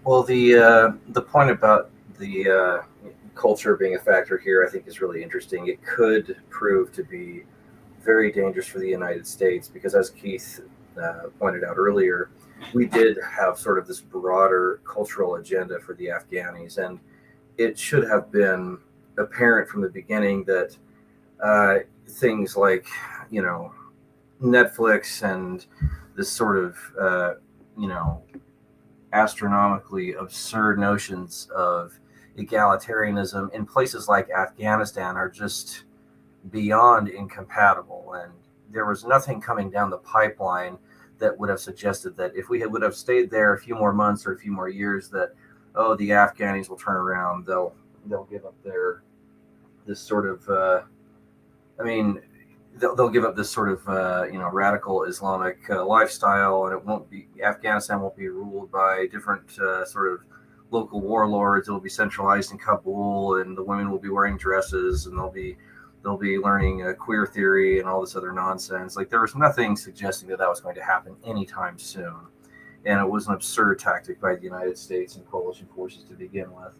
Well, the point about the culture being a factor here, I think, is really interesting. It could prove to be very dangerous for the United States because, as Keith pointed out earlier, we did have sort of this broader cultural agenda for the Afghanis, and it should have been apparent from the beginning that things like, Netflix and this sort of, astronomically absurd notions of, egalitarianism in places like Afghanistan are just beyond incompatible. And there was nothing coming down the pipeline that would have suggested that if we would have stayed there a few more months or a few more years, that, oh, the Afghanis will turn around, they'll give up this sort of they'll give up this sort of radical Islamic lifestyle, and it won't be, Afghanistan won't be ruled by different sort of local warlords. It'll be centralized in Kabul, and the women will be wearing dresses, and they'll be learning queer theory and all this other nonsense. Like, there was nothing suggesting that was going to happen anytime soon, and it was an absurd tactic by the United States and coalition forces to begin with.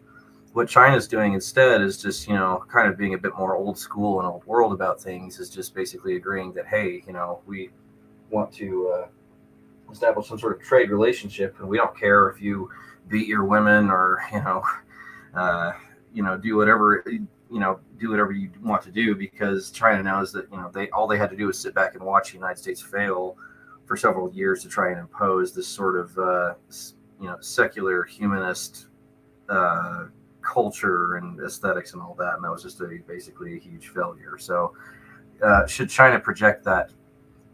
What China's doing instead is just, kind of being a bit more old school and old world about things, is just basically agreeing that, hey, we want to establish some sort of trade relationship, and we don't care if you beat your women or, do whatever, do whatever you want to do, because China knows that, all they had to do was sit back and watch the United States fail for several years to try and impose this sort of, secular humanist culture and aesthetics and all that, and that was just basically a huge failure. So should China project that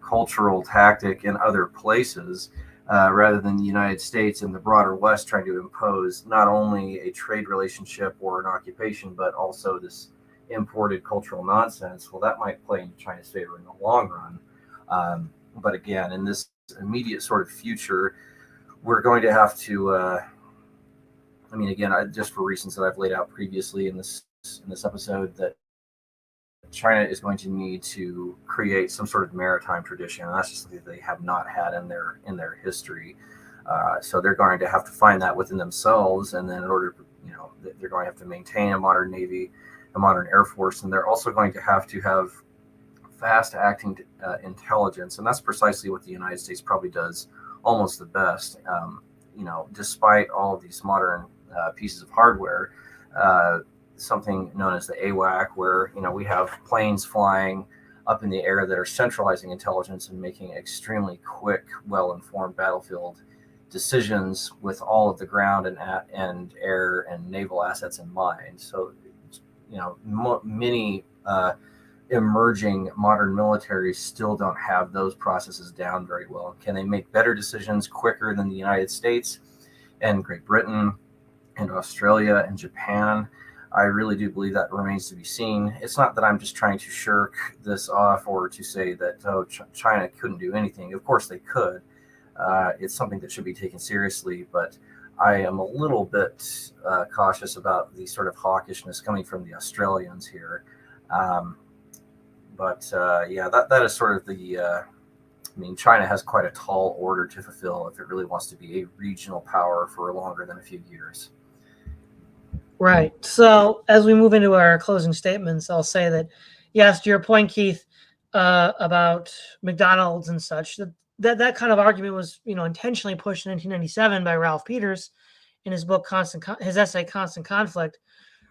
cultural tactic in other places rather than the United States and the broader West trying to impose not only a trade relationship or an occupation, but also this imported cultural nonsense? Well, that might play into China's favor in the long run. But again, in this immediate sort of future, we're going to have to just for reasons that I've laid out previously in this episode, that China is going to need to create some sort of maritime tradition, and that's just something they have not had in their history. So they're going to have to find that within themselves, and then in order, they're going to have to maintain a modern navy, a modern air force, and they're also going to have fast-acting intelligence, and that's precisely what the United States probably does almost the best. Despite all of these modern pieces of hardware, something known as the AWAC, where we have planes flying up in the air that are centralizing intelligence and making extremely quick, well-informed battlefield decisions with all of the ground and air and naval assets in mind. So, many emerging modern militaries still don't have those processes down very well. Can they make better decisions quicker than the United States and Great Britain and Australia and Japan? I really do believe that remains to be seen. It's not that I'm just trying to shirk this off or to say that, China couldn't do anything. Of course they could. It's something that should be taken seriously, but I am a little bit cautious about the sort of hawkishness coming from the Australians here. That is sort of the... China has quite a tall order to fulfill if it really wants to be a regional power for longer than a few years. Right. So as we move into our closing statements, I'll say that, yes, to your point, Keith, about McDonald's and such, that kind of argument was, intentionally pushed in 1997 by Ralph Peters in his book, his essay, Constant Conflict,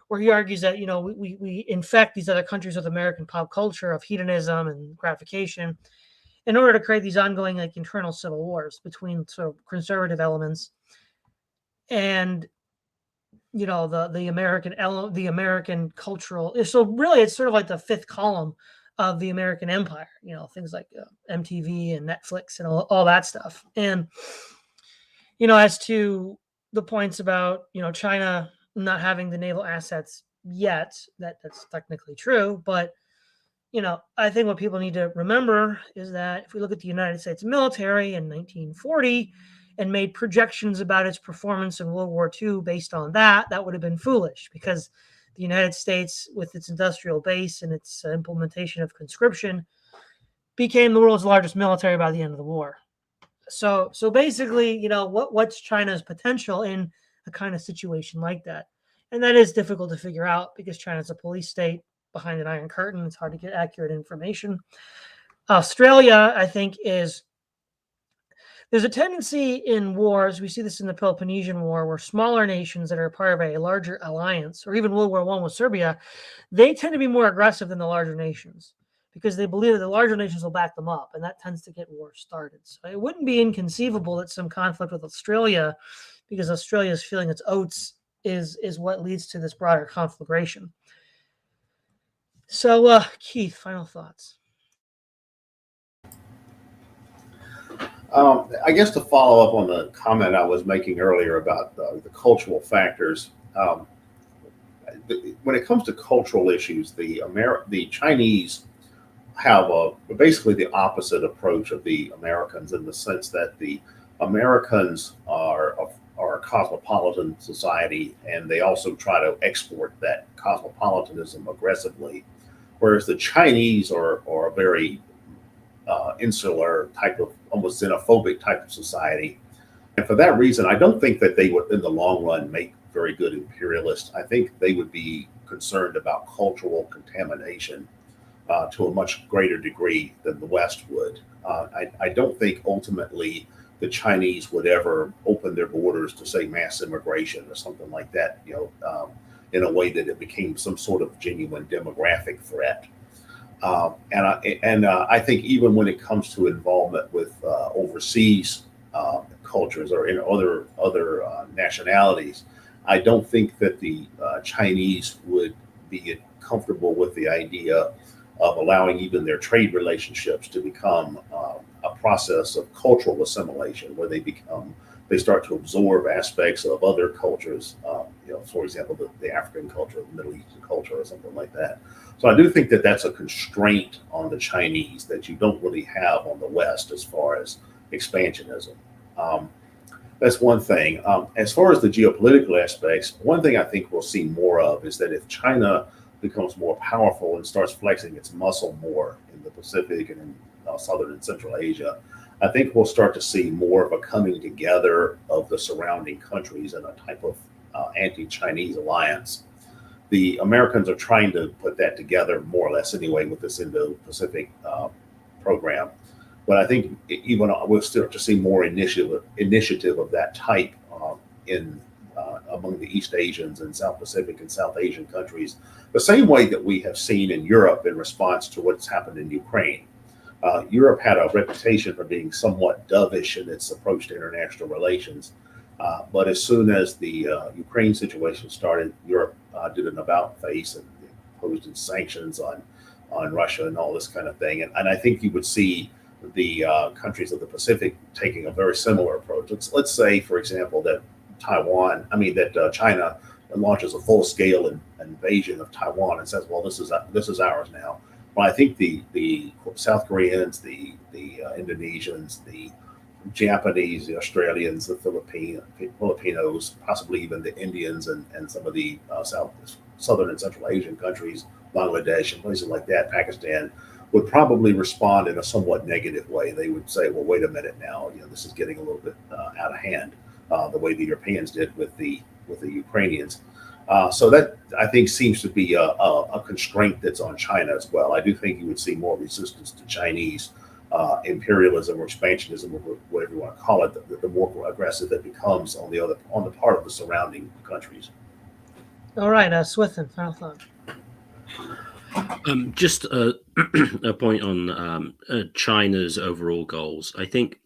where he argues that, we infect these other countries with American pop culture of hedonism and gratification in order to create these ongoing, internal civil wars between sort of conservative elements and the American cultural. So really, it's sort of like the fifth column of the American empire. Things like MTV and Netflix and all that stuff. And as to the points about China not having the naval assets yet, that's technically true, but I think what people need to remember is that if we look at the United States military in 1940 and made projections about its performance in World War II based on that would have been foolish, because the United States, with its industrial base and its implementation of conscription, became the world's largest military by the end of the war. So basically, what's China's potential in a kind of situation like that? And that is difficult to figure out because China's a police state behind an iron curtain. It's hard to get accurate information. Australia, I think, there's a tendency in wars, we see this in the Peloponnesian War, where smaller nations that are part of a larger alliance, or even World War I with Serbia, they tend to be more aggressive than the larger nations because they believe that the larger nations will back them up, and that tends to get wars started. So it wouldn't be inconceivable that some conflict with Australia, because Australia is feeling its oats is what leads to this broader conflagration. So, Keith, final thoughts. I guess to follow up on the comment I was making earlier about the cultural factors, when it comes to cultural issues, the Chinese have basically the opposite approach of the Americans, in the sense that the Americans are a cosmopolitan society, and they also try to export that cosmopolitanism aggressively, whereas the Chinese are a very insular type of, almost xenophobic type of society. And for that reason, I don't think that they would, in the long run, make very good imperialists. I think they would be concerned about cultural contamination to a much greater degree than the West would. I don't think ultimately the Chinese would ever open their borders to, say, mass immigration or something like that, in a way that it became some sort of genuine demographic threat. I think even when it comes to involvement with overseas cultures or in other nationalities, I don't think that the Chinese would be comfortable with the idea of allowing even their trade relationships to become a process of cultural assimilation, where they start to absorb aspects of other cultures, for example, the African culture, the Middle Eastern culture, or something like that. So I do think that that's a constraint on the Chinese that you don't really have on the West as far as expansionism. That's one thing. As far as the geopolitical aspects, one thing I think we'll see more of is that if China becomes more powerful and starts flexing its muscle more in the Pacific and in Southern and Central Asia, I think we'll start to see more of a coming together of the surrounding countries in a type of anti-Chinese alliance. The Americans are trying to put that together more or less anyway with this Indo-Pacific program. But I think even we'll start to see more initiative of that type among the East Asians and South Pacific and South Asian countries, the same way that we have seen in Europe in response to what's happened in Ukraine. Europe had a reputation for being somewhat dovish in its approach to international relations. But as soon as the Ukraine situation started, Europe did an about-face and imposed sanctions on Russia and all this kind of thing. And I think you would see the countries of the Pacific taking a very similar approach. Let's say, for example, that China launches a full-scale invasion of Taiwan and says, "Well, this is ours now." Well, I think the South Koreans, the Indonesians, the Japanese, the Australians, the Filipinos, possibly even the Indians and some of the Southern and Central Asian countries, Bangladesh and places like that, Pakistan, would probably respond in a somewhat negative way. They would say, "Well, wait a minute now, this is getting a little bit out of hand," the way the Europeans did with the Ukrainians. So that, I think, seems to be a constraint that's on China as well. I do think you would see more resistance to Chinese imperialism or expansionism, or whatever you want to call it, the more aggressive it becomes on the part of the surrounding countries. All right, Swithun, final thought. Just a point on China's overall goals. I think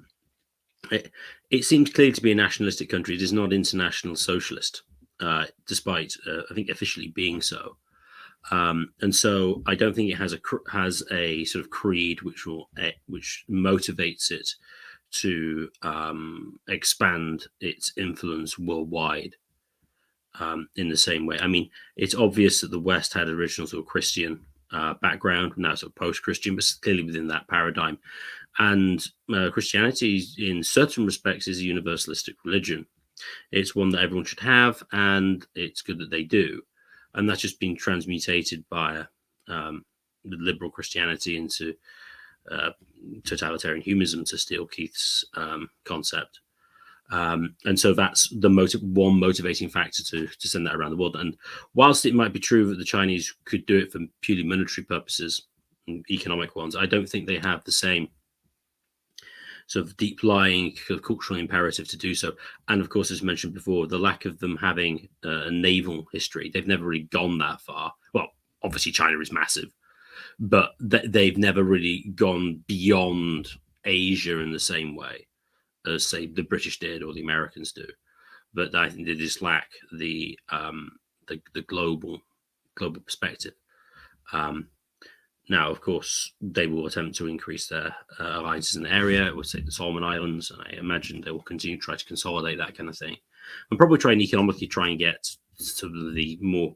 it seems clear to be a nationalistic country. It is not international socialist, despite I think officially being so. And so I don't think it has a sort of creed which motivates it to expand its influence worldwide in the same way. I mean, it's obvious that the West had original sort of Christian background, now sort of post-Christian, but clearly within that paradigm. And Christianity, in certain respects, is a universalistic religion. It's one that everyone should have, and it's good that they do. And that's just been transmutated by the liberal Christianity into totalitarian humanism, to steal Keith's concept. And so that's the one motivating factor to send that around the world. And whilst it might be true that the Chinese could do it for purely monetary purposes, economic ones, I don't think they have the same sort of deep-lying cultural imperative to do so. And of course, as mentioned before, the lack of them having a naval history. They've never really gone that far. Well, obviously China is massive, but they've never really gone beyond Asia in the same way as, say, the British did or the Americans do. but I think they just lack the global perspective. Now, of course, they will attempt to increase their alliances in the area. It would say the Solomon Islands, and I imagine they will continue to try to consolidate that kind of thing, and probably try and economically try and get to the more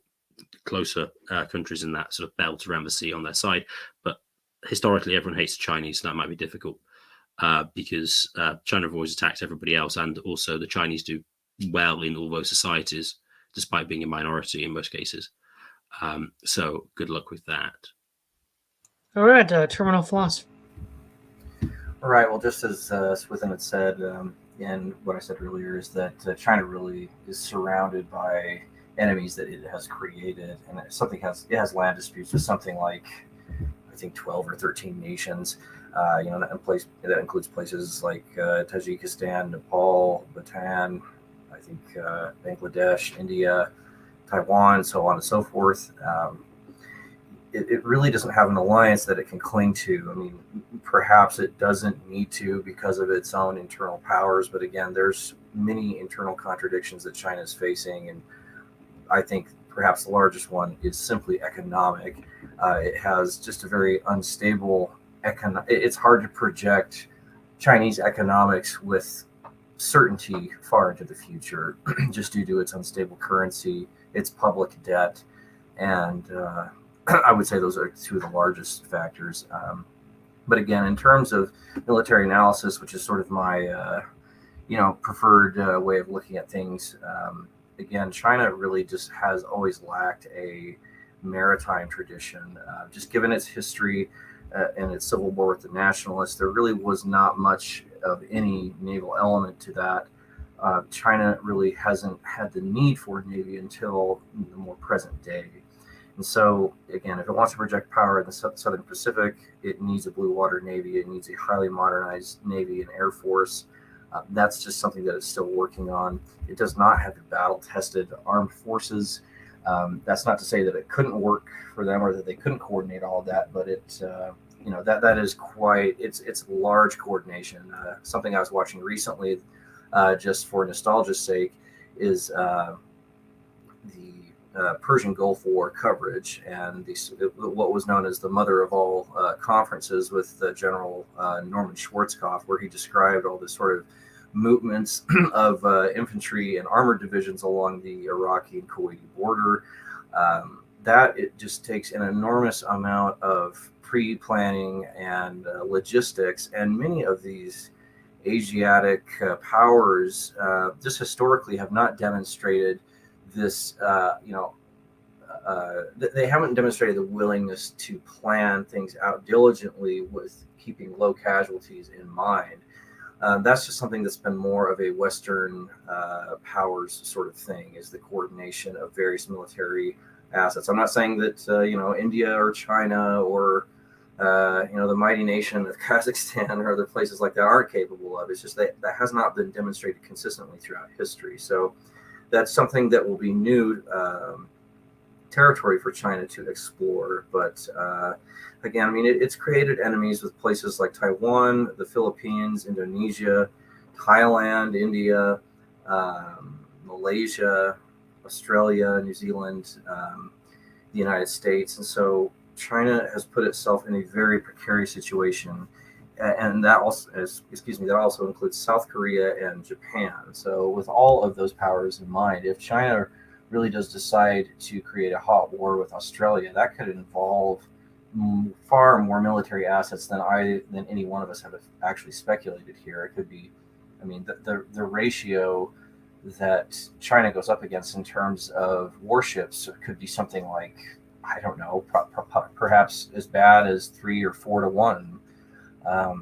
closer countries in that sort of belt around the sea on their side. But historically, everyone hates the Chinese, so that might be difficult because China have always attacked everybody else, and also the Chinese do well in all those societies, despite being a minority in most cases. So good luck with that. All right, terminal philosophy. All right. Well, just as Swithun had said, and what I said earlier is that China really is surrounded by enemies that it has created, and it has land disputes with something like, I think, 12 or 13 nations. That includes places like Tajikistan, Nepal, Bhutan, I think Bangladesh, India, Taiwan, so on and so forth. It really doesn't have an alliance that it can cling to. I mean, perhaps it doesn't need to because of its own internal powers, but again, there's many internal contradictions that China is facing, and I think perhaps the largest one is simply economic. It has just a very unstable it's hard to project Chinese economics with certainty far into the future, just due to its unstable currency, its public debt, and I would say those are two of the largest factors. But again, in terms of military analysis, which is sort of my preferred way of looking at things, again, China really just has always lacked a maritime tradition. Just given its history and its civil war with the nationalists, there really was not much of any naval element to that. China really hasn't had the need for a navy until the more present day. And so, again, if it wants to project power in the Southern Pacific, it needs a blue water navy. It needs a highly modernized navy and air force. That's just something that it's still working on. It does not have the battle-tested armed forces. That's not to say that it couldn't work for them or that they couldn't coordinate all of that, but that is quite it's large coordination. Something I was watching recently, just for nostalgia's sake, is the Persian Gulf War coverage and what was known as the mother of all conferences with General Norman Schwarzkopf, where he described all this sort of movements of infantry and armored divisions along the Iraqi and Kuwaiti border. That it just takes an enormous amount of pre-planning and logistics, and many of these Asiatic powers just historically have not demonstrated this. They haven't demonstrated the willingness to plan things out diligently with keeping low casualties in mind. That's just something that's been more of a Western powers sort of thing, is the coordination of various military assets. I'm not saying that India or China or the mighty nation of Kazakhstan or other places like that aren't capable of. It's just that has not been demonstrated consistently throughout history. So that's something that will be new territory for China to explore. But again, I mean, it's created enemies with places like Taiwan, the Philippines, Indonesia, Thailand, India, Malaysia, Australia, New Zealand, the United States. And so China has put itself in a very precarious situation. And that also includes South Korea and Japan. So with all of those powers in mind, if China really does decide to create a hot war with Australia, that could involve far more military assets than any one of us have actually speculated here. It could be, I mean, the ratio that China goes up against in terms of warships could be something like, I don't know, perhaps as bad as 3 or 4 to 1.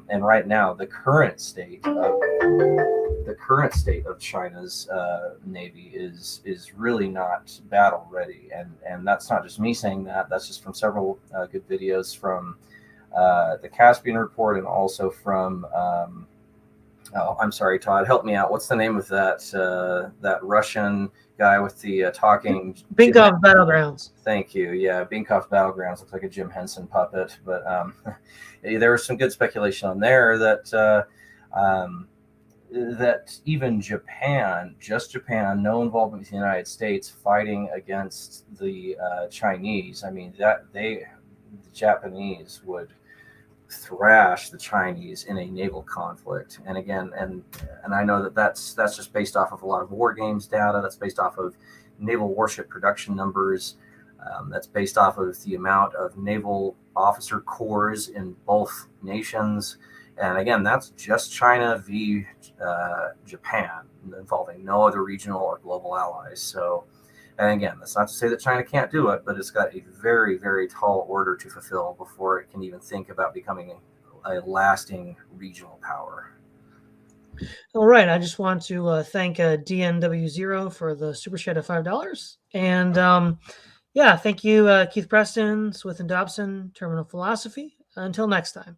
And right now, the current state of China's navy is really not battle ready, and that's not just me saying that. That's just from several good videos from the Caspian Report, and also from I'm sorry, Todd, help me out. What's the name of that Russian guy with the talking? Binkov Battlegrounds. Thank you. Yeah, Binkov Battlegrounds looks like a Jim Henson puppet, but there was some good speculation on there that that even Japan, just Japan, no involvement with the United States, fighting against the Chinese. I mean, the Japanese would thrash the Chinese in a naval conflict. And again, and I know that that's just based off of a lot of war games data. That's based off of naval warship production numbers. That's based off of the amount of naval officer corps in both nations. And again, that's just China v. Japan, involving no other regional or global allies. So, and again, that's not to say that China can't do it, but it's got a very, very tall order to fulfill before it can even think about becoming a lasting regional power. All right. I just want to thank DNW0 for the super chat of $5. And yeah, thank you, Keith Preston, Swithun Dobson, Terminal Philosophy. Until next time.